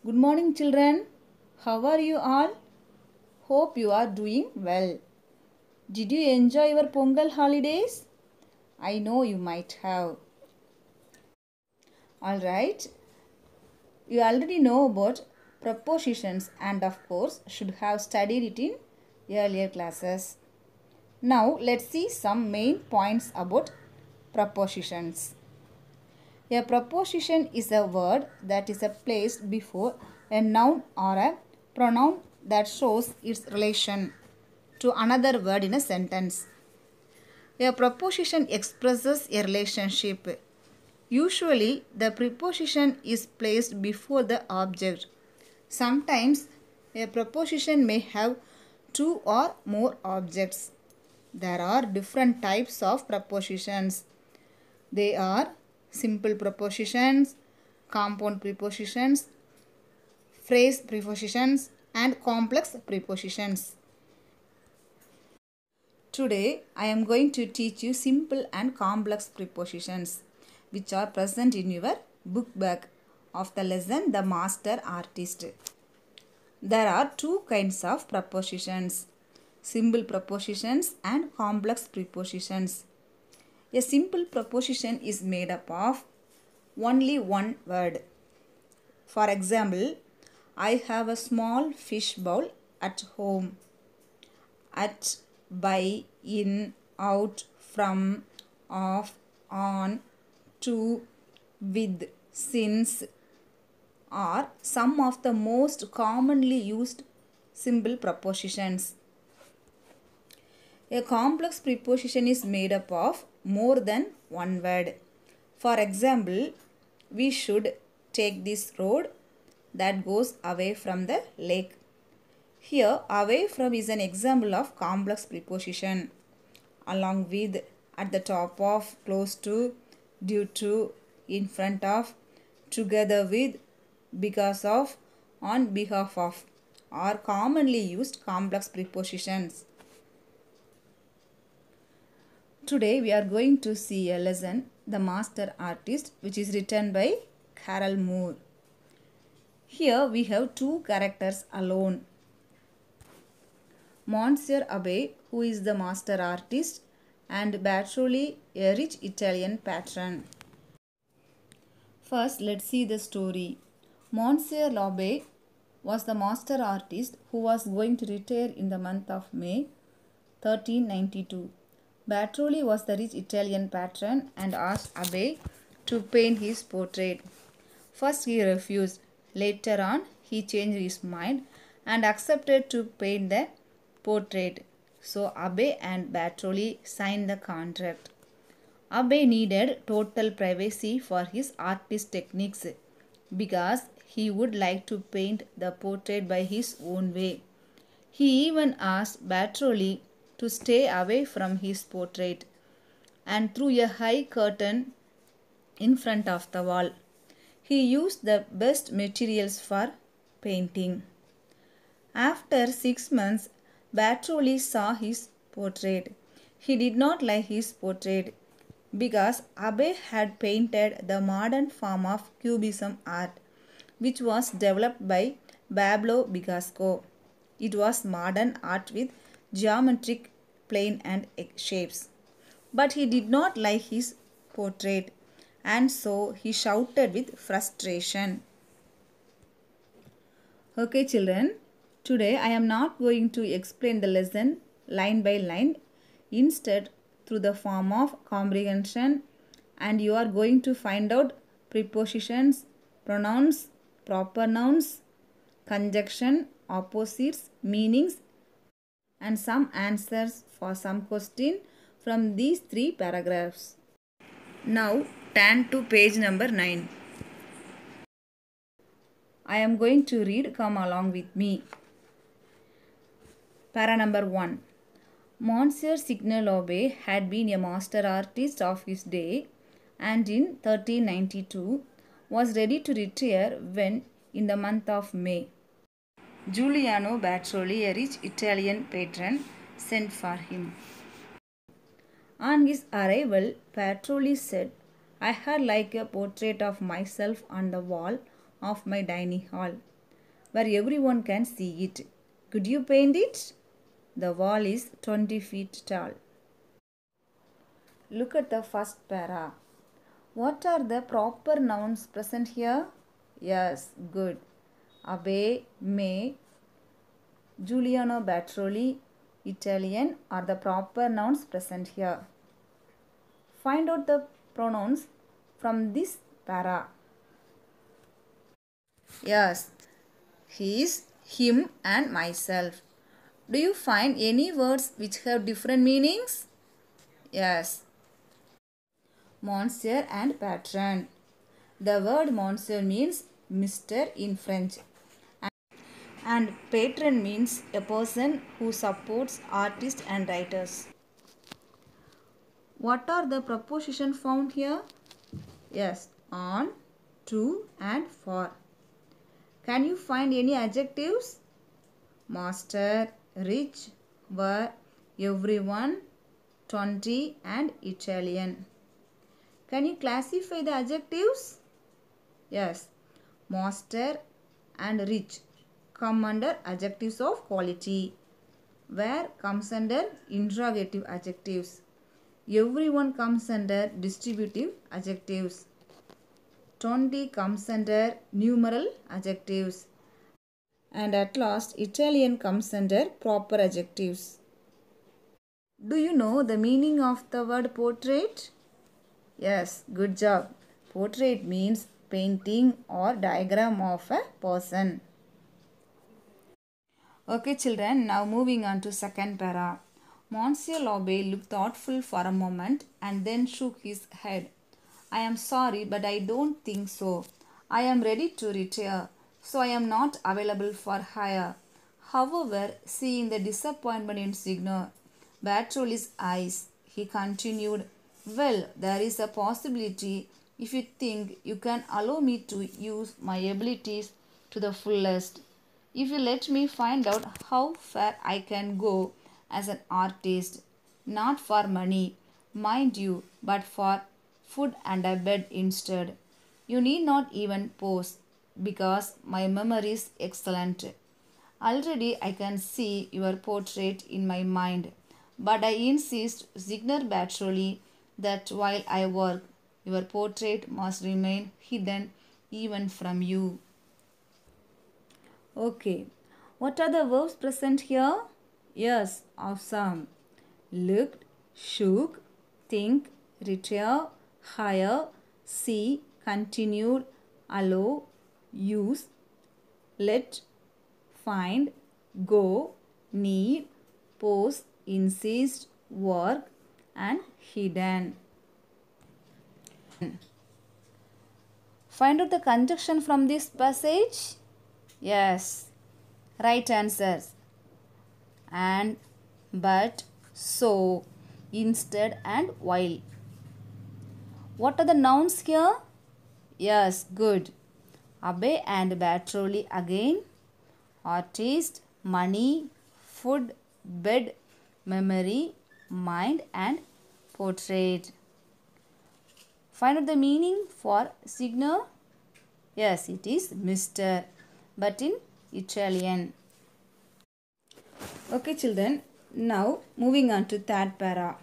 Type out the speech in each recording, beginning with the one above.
Good morning, children. How are you all? Hope you are doing well. Did you enjoy your Pongal holidays? I know you might have. Alright, you already know about prepositions and of course should have studied it in earlier classes. Now let's see some main points about prepositions. A preposition is a word that is placed before a noun or a pronoun that shows its relation to another word in a sentence. A preposition expresses a relationship. Usually, the preposition is placed before the object. Sometimes, a preposition may have two or more objects. There are different types of prepositions. They are simple prepositions, compound prepositions, phrase prepositions, and complex prepositions. Today, I am going to teach you simple and complex prepositions which are present in your book bag of the lesson The Master Artist. There are two kinds of prepositions, simple prepositions and complex prepositions. A simple preposition is made up of only one word. For example, I have a small fish bowl at home. At, by, in, out, from, of, on, to, with, since are some of the most commonly used simple prepositions. A complex preposition is made up of more than one word. For example, we should take this road that goes away from the lake. Here, away from is an example of complex preposition. Along with, at the top of, close to, due to, in front of, together with, because of, on behalf of are commonly used complex prepositions. Today we are going to see a lesson, The Master Artist, which is written by Carol Moore. Here we have two characters alone. Monsieur Abbé, who is the master artist, and Bertolli, a rich Italian patron. First, let's see the story. Monsieur L'Abbé was the master artist who was going to retire in the month of May 1392. Bertolli was the rich Italian patron and asked Abbé to paint his portrait. First he refused. Later on, he changed his mind and accepted to paint the portrait. So Abbé and Bertolli signed the contract. Abbé needed total privacy for his artist techniques because he would like to paint the portrait by his own way. He even asked Bertolli to stay away from his portrait and threw a high curtain in front of the wall. He used the best materials for painting. After 6 months, Bertolli saw his portrait. He did not like his portrait because Abbé had painted the modern form of Cubism art, which was developed by Pablo Picasso. It was modern art with geometric plane and shapes. But he did not like his portrait, and so he shouted with frustration. Okay, children, today I am not going to explain the lesson line by line, instead through the form of comprehension, and you are going to find out prepositions, pronouns, proper nouns, conjunction, opposites, meanings, and some answers for some question from these three paragraphs. Now turn to page number 9. I am going to read, come along with me. Para number 1. Monsieur Signor L'Abbé had been a master artist of his day and in 1392 was ready to retire when, in the month of May, Giuliano Bertolli, a rich Italian patron, sent for him. On his arrival, Bertolli said, I had like a portrait of myself on the wall of my dining hall. where everyone can see it. Could you paint it? The wall is 20 feet tall. Look at the first para. What are the proper nouns present here? Yes, good. Abe, me, Giuliano Batroli, Italian are the proper nouns present here. Find out the pronouns from this para. Yes, his, him and myself. Do you find any words which have different meanings? Yes. Monsieur and patron. The word monsieur means Mr. in French. And patron means a person who supports artists and writers. What are the prepositions found here? Yes, on, to and for. Can you find any adjectives? Master, rich, were, everyone, 20 and Italian. Can you classify the adjectives? Yes, master and rich come under adjectives of quality. Where comes under interrogative adjectives. Everyone comes under distributive adjectives. 20 comes under numeral adjectives. And at last, Italian comes under proper adjectives. Do you know the meaning of the word portrait? Yes, good job. Portrait means painting or diagram of a person. Okay children, now moving on to second para. Monsieur l'Abbé looked thoughtful for a moment and then shook his head. I am sorry, but I don't think so. I am ready to retire, so I am not available for hire. However, seeing the disappointment in Signor Bartoli's eyes, he continued, well, there is a possibility if you think you can allow me to use my abilities to the fullest. If you let me find out how far I can go as an artist, not for money, mind you, but for food and a bed instead. You need not even pose, because my memory is excellent. Already I can see your portrait in my mind, but I insist, Signor Batroli, that while I work, your portrait must remain hidden even from you. Okay, what are the verbs present here? Yes, awesome. Looked, shook, think, retire, hire, see, continued, allow, use, let, find, go, need, pose, insist, work, and hidden. Find out the conjunction from this passage. Yes, right answers. And, but, so, instead and while. What are the nouns here? Yes, good. Abe and Batroli again. Artist, money, food, bed, memory, mind and portrait. Find out the meaning for Signor. Yes, it is Mr. but in Italian. Okay children, now moving on to third para.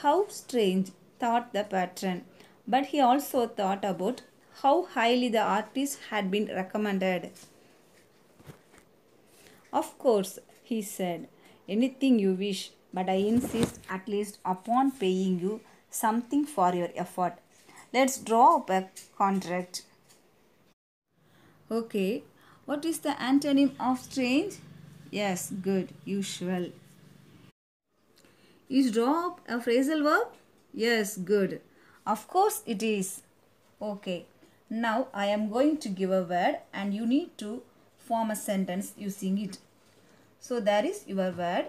How strange, thought the patron, but he also thought about how highly the artist had been recommended. Of course, he said, anything you wish, but I insist at least upon paying you something for your effort. Let's draw up a contract. Okay, what is the antonym of strange? Yes, good, usual. Is draw up a phrasal verb? Yes, good. Of course it is. Okay, now I am going to give a word and you need to form a sentence using it. So there is your word,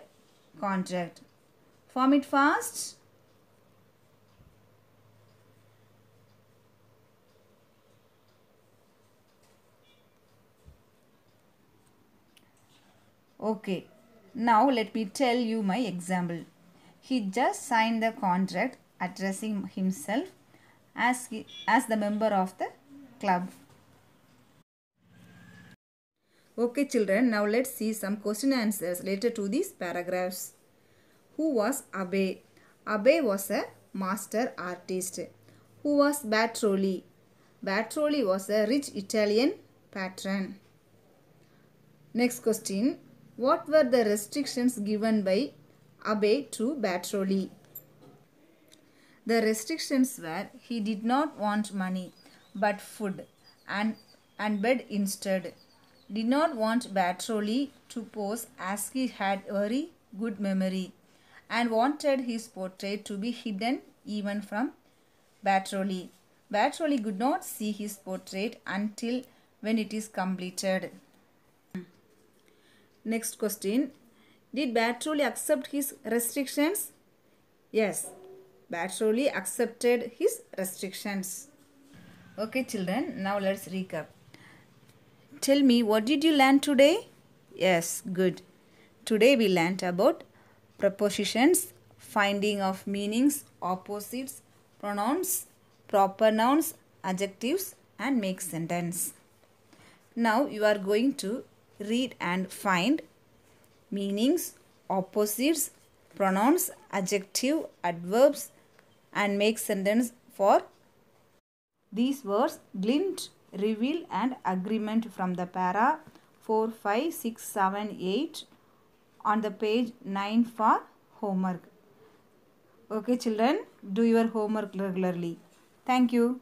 contract. Form it fast. Okay, now let me tell you my example. He just signed the contract addressing himself as the member of the club. Okay children, now let's see some question answers related to these paragraphs. Who was Abe? Abe was a master artist. Who was Batroli? Batroli was a rich Italian patron. Next question. What were the restrictions given by Abe to Batroli? The restrictions were he did not want money but food and bed instead. Did not want Batroli to pose as he had very good memory and wanted his portrait to be hidden even from Batroli. Batroli could not see his portrait until when it is completed. Next question. Did Batroli accept his restrictions? Yes, Batroli accepted his restrictions. Okay children, now let's recap. Tell me, what did you learn today? Yes, good. Today we learnt about prepositions, finding of meanings, opposites, pronouns, proper nouns, adjectives and make sentence. Now you are going to read and find meanings, opposites, pronouns, adjective, adverbs and make sentence for these words glint, reveal and agreement from the para 4, 5, 6, 7, 8 on the page 9 for homework. Okay children, do your homework regularly. Thank you.